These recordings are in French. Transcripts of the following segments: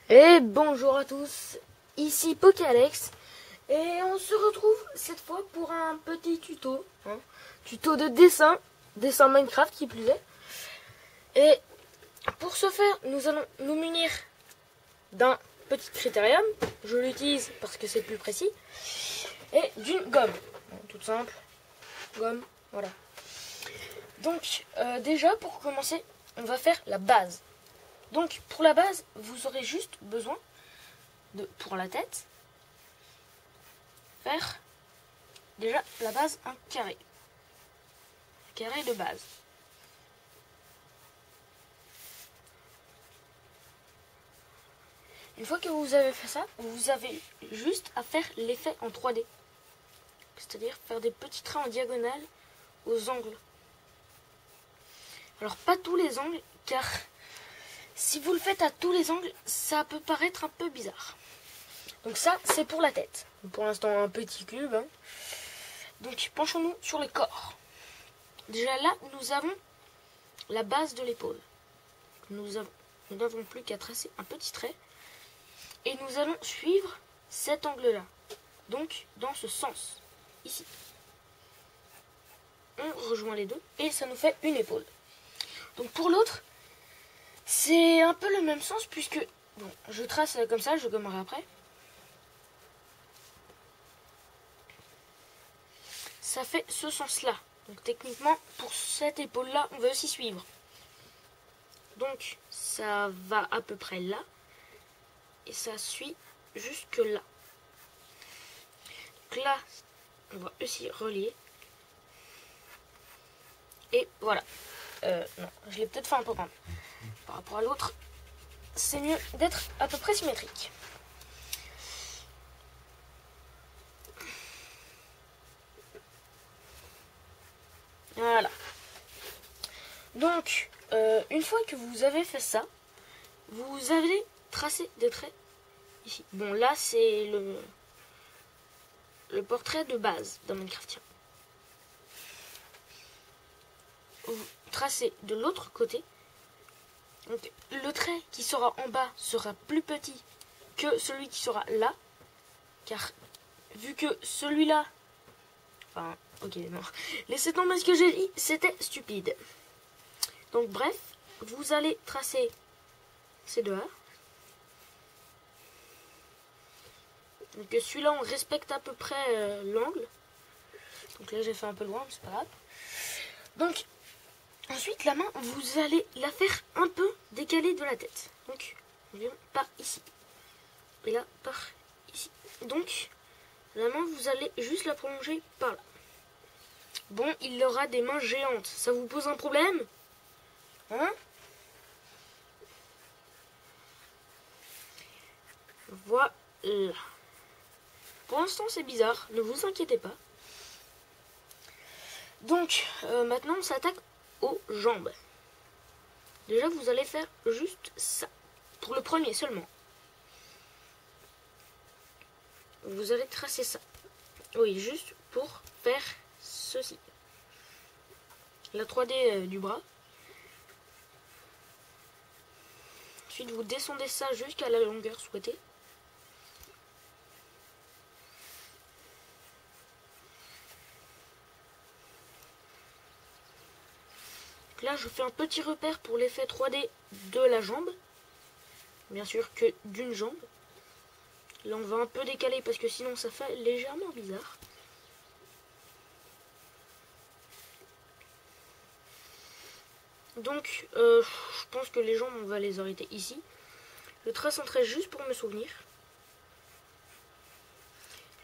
Et bonjour à tous, ici Pokéalex et on se retrouve cette fois pour un petit tuto, tuto de dessin Minecraft qui plus est. Et pour ce faire, nous allons nous munir d'un petit critérium, je l'utilise parce que c'est plus précis, et d'une gomme, toute simple, gomme, voilà. Donc déjà pour commencer, on va faire la base. Donc pour la base, vous aurez juste besoin de, pour la tête, faire déjà la base un carré de base. Une fois que vous avez fait ça, vous avez juste à faire l'effet en 3D. C'est-à-dire faire des petits traits en diagonale aux angles. Alors pas tous les angles, car si vous le faites à tous les angles, ça peut paraître un peu bizarre. Donc ça, c'est pour la tête. Pour l'instant, un petit cube. Donc penchons-nous sur le corps. Déjà là, nous avons la base de l'épaule. Nous n'avons plus qu'à tracer un petit trait. Et nous allons suivre cet angle-là. Donc dans ce sens, ici. On rejoint les deux et ça nous fait une épaule. Donc pour l'autre, c'est un peu le même sens puisque, bon, je trace comme ça, je gommerai après. Ça fait ce sens-là. Donc techniquement, pour cette épaule-là, on va aussi suivre. Donc ça va à peu près là. Et ça suit jusque là. Donc là, on va aussi relier. Et voilà. Non, je l'ai peut-être fait un peu grande. Par rapport à l'autre, c'est mieux d'être à peu près symétrique. Voilà. Donc, une fois que vous avez fait ça, vous allez tracer des traits ici. Bon, là, c'est le portrait de base dans Minecraft. Vous tracez de l'autre côté. Donc, le trait qui sera en bas sera plus petit que celui qui sera là. Car, vu que celui-là... Enfin, ok, non. Laissez tomber ce que j'ai dit, c'était stupide. Donc, bref, vous allez tracer ces deux-là. Donc, celui-là, on respecte à peu près l'angle. Donc là, j'ai fait un peu loin, mais c'est pas grave. Donc, ensuite, la main, vous allez la faire un peu décalée de la tête. Donc, environ par ici. Et là, par ici. Donc, la main, vous allez juste la prolonger par là. Bon, il aura des mains géantes. Ça vous pose un problème? Hein? Voilà. Pour l'instant, c'est bizarre. Ne vous inquiétez pas. Donc, maintenant, on s'attaque aux jambes. Déjà, vous allez faire juste ça. Pour le premier seulement. Vous allez tracer ça. Oui, juste pour faire ceci. La 3D du bras. Ensuite, vous descendez ça jusqu'à la longueur souhaitée. Donc là, je fais un petit repère pour l'effet 3D de la jambe. Bien sûr que d'une jambe. Là, on va un peu décaler parce que sinon, ça fait légèrement bizarre. Donc, je pense que les jambes, on va les arrêter ici. Je trace un trait juste pour me souvenir.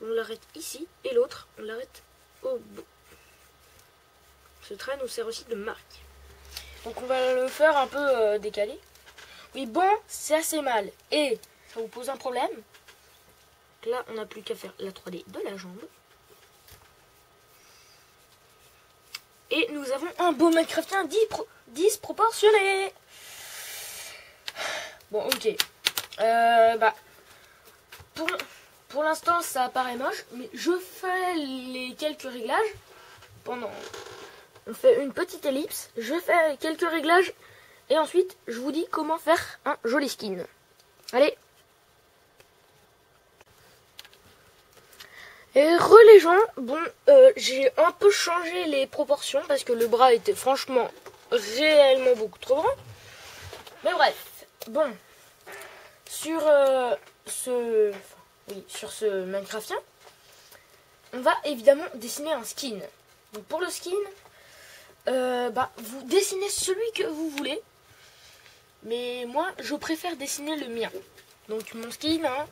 On l'arrête ici. Et l'autre, on l'arrête au bout. Ce trait nous sert aussi de marque. Donc, on va le faire un peu décalé. Oui, bon, c'est assez mal. Et ça vous pose un problème? Donc là, on n'a plus qu'à faire la 3D de la jambe. Et nous avons un beau Minecraftien disproportionné. Bon, ok. Pour l'instant, ça paraît moche, mais je fais les quelques réglages. On fait une petite ellipse, je fais quelques réglages, et ensuite, je vous dis comment faire un joli skin. Allez. Et les gens, bon, j'ai un peu changé les proportions parce que le bras était franchement réellement beaucoup trop grand. Mais bref, bon, sur sur ce Minecraftien, on va évidemment dessiner un skin. Donc pour le skin, vous dessinez celui que vous voulez. Mais moi, je préfère dessiner le mien. Donc mon skin, hein,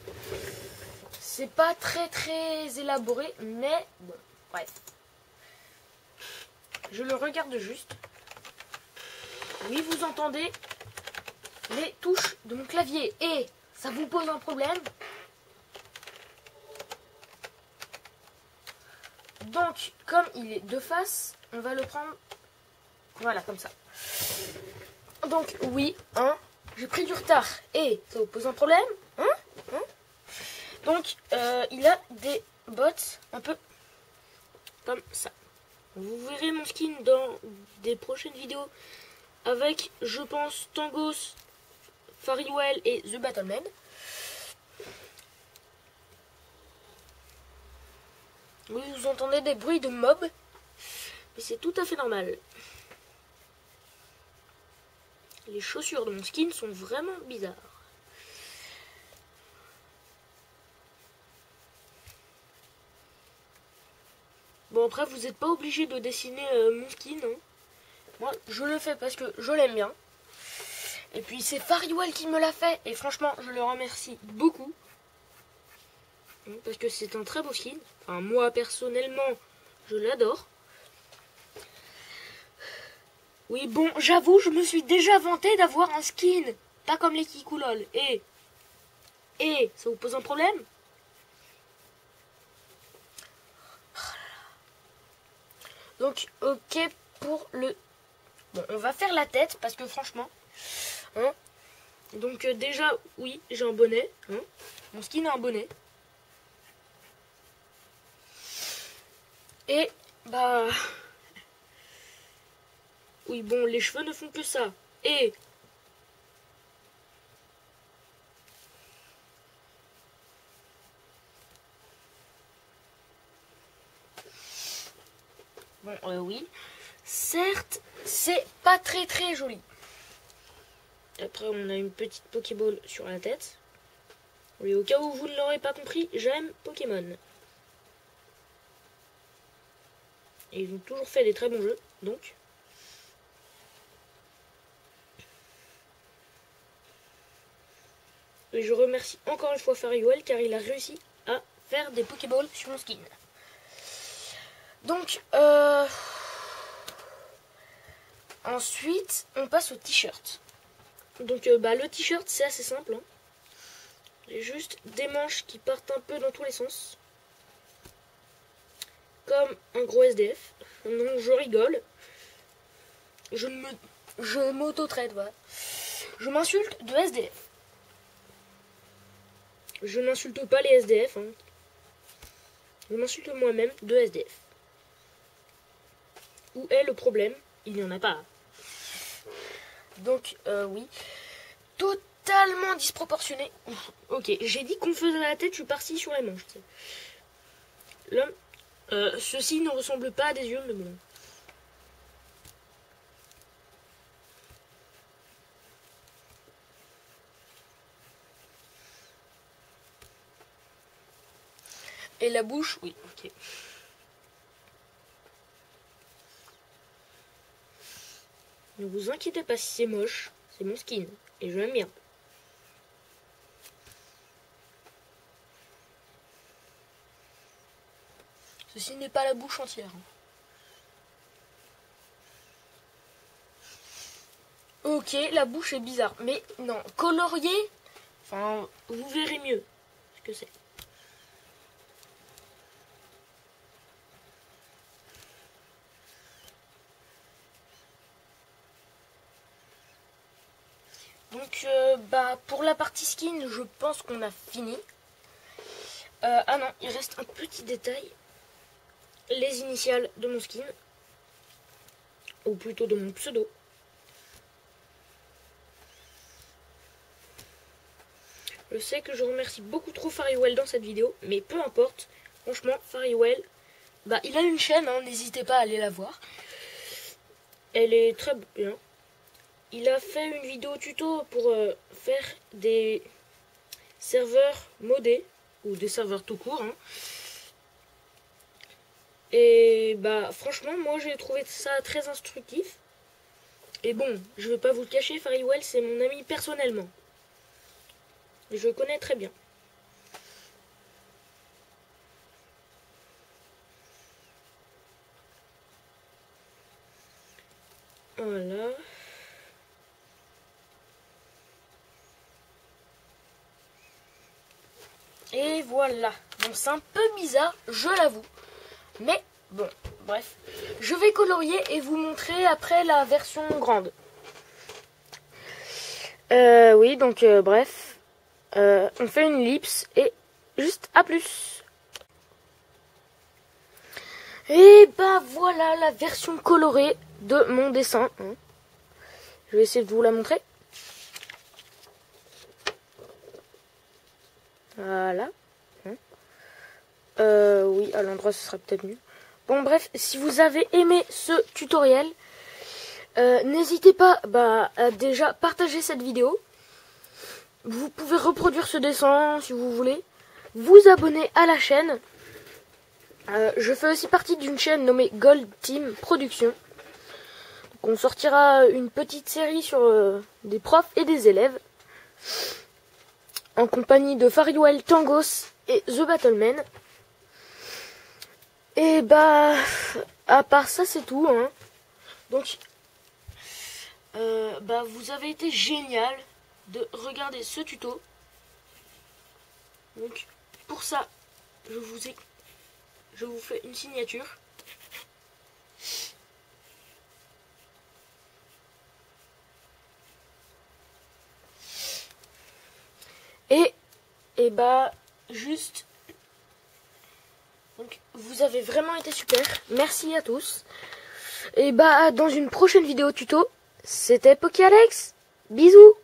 c'est pas très élaboré, mais bon, bref. Je le regarde juste. Oui, vous entendez les touches de mon clavier. Et ça vous pose un problème? Donc, comme il est de face, on va le prendre, voilà, comme ça. Donc, oui, hein, j'ai pris du retard et ça vous pose un problème, hein? Donc, il a des bottes un peu comme ça. Vous verrez mon skin dans des prochaines vidéos avec, je pense, Tangos, Fariwell et The Battleman. Oui, vous entendez des bruits de mobs, mais c'est tout à fait normal. Les chaussures de mon skin sont vraiment bizarres. Bon, après, vous n'êtes pas obligé de dessiner mon skin. Hein. Moi, je le fais parce que je l'aime bien. Et puis, c'est Fariwell qui me l'a fait. Et franchement, je le remercie beaucoup. Parce que c'est un très beau skin. Enfin, moi, personnellement, je l'adore. Oui, bon, j'avoue, je me suis déjà vanté d'avoir un skin. Pas comme les Kikoulol. Et, ça vous pose un problème? Donc, ok pour le... Bon, on va faire la tête parce que franchement... Hein, donc déjà, oui, j'ai un bonnet. Hein, mon skin a un bonnet. Et, oui, bon, les cheveux ne font que ça. Et... Bon, oui. Certes, c'est pas très joli. Après, on a une petite Pokéball sur la tête. Oui, au cas où vous ne l'aurez pas compris, j'aime Pokémon. Et ils ont toujours fait des très bons jeux, donc. Et je remercie encore une fois Fariwell car il a réussi à faire des Pokéballs sur mon skin. Donc, ensuite, on passe au t-shirt. Donc, le t-shirt, c'est assez simple. Hein. J'ai juste des manches qui partent un peu dans tous les sens. Comme un gros SDF. Non, je rigole. Je m'auto-traite, voilà. Je m'insulte de SDF. Je n'insulte pas les SDF. Hein. Je m'insulte moi-même de SDF. Où est le problème? Il n'y en a pas. Donc, oui. Totalement disproportionné. Ok, j'ai dit qu'on faisait la tête, je suis parti sur les manches. Là, ceci ne ressemble pas à des yeux, mais bon. Et la bouche, oui, ok. Ne vous inquiétez pas si c'est moche, c'est mon skin, et je l'aime bien. Ceci n'est pas la bouche entière. Ok, la bouche est bizarre, mais non, colorier, enfin, vous verrez mieux ce que c'est. Donc, pour la partie skin, je pense qu'on a fini. Ah non, il reste un petit détail. Les initiales de mon skin. Ou plutôt de mon pseudo. Je sais que je remercie beaucoup trop Fariwell dans cette vidéo, mais peu importe. Franchement, Fariwell, bah, il a une chaîne, hein, n'hésitez pas à aller la voir. Elle est très bien. Il a fait une vidéo tuto pour faire des serveurs modés, ou des serveurs tout court. Hein. Et bah franchement, moi j'ai trouvé ça très instructif. Et bon, je vais pas vous le cacher, Fariwell c'est mon ami personnellement. Je le connais très bien. Voilà. Et voilà. Bon, c'est un peu bizarre, je l'avoue. Mais bon, bref. Je vais colorier et vous montrer après la version grande. Oui, donc bref. On fait une ellipse et juste à plus. Et bah voilà la version colorée de mon dessin. Je vais essayer de vous la montrer. Voilà. Oui, à l'endroit ce sera peut-être mieux. Bon bref, si vous avez aimé ce tutoriel, n'hésitez pas à déjà partager cette vidéo. Vous pouvez reproduire ce dessin si vous voulez. Vous abonner à la chaîne. Je fais aussi partie d'une chaîne nommée Gold Team Production. Donc on sortira une petite série sur des profs et des élèves. En compagnie de Fariwell, Tangos et The Battleman. Et bah, à part ça, c'est tout. Hein. Donc, vous avez été génial de regarder ce tuto. Donc, pour ça, je vous fais une signature. Et bah, juste... Donc, vous avez vraiment été super. Merci à tous. Et bah, dans une prochaine vidéo tuto, c'était Pokéalex. Bisous.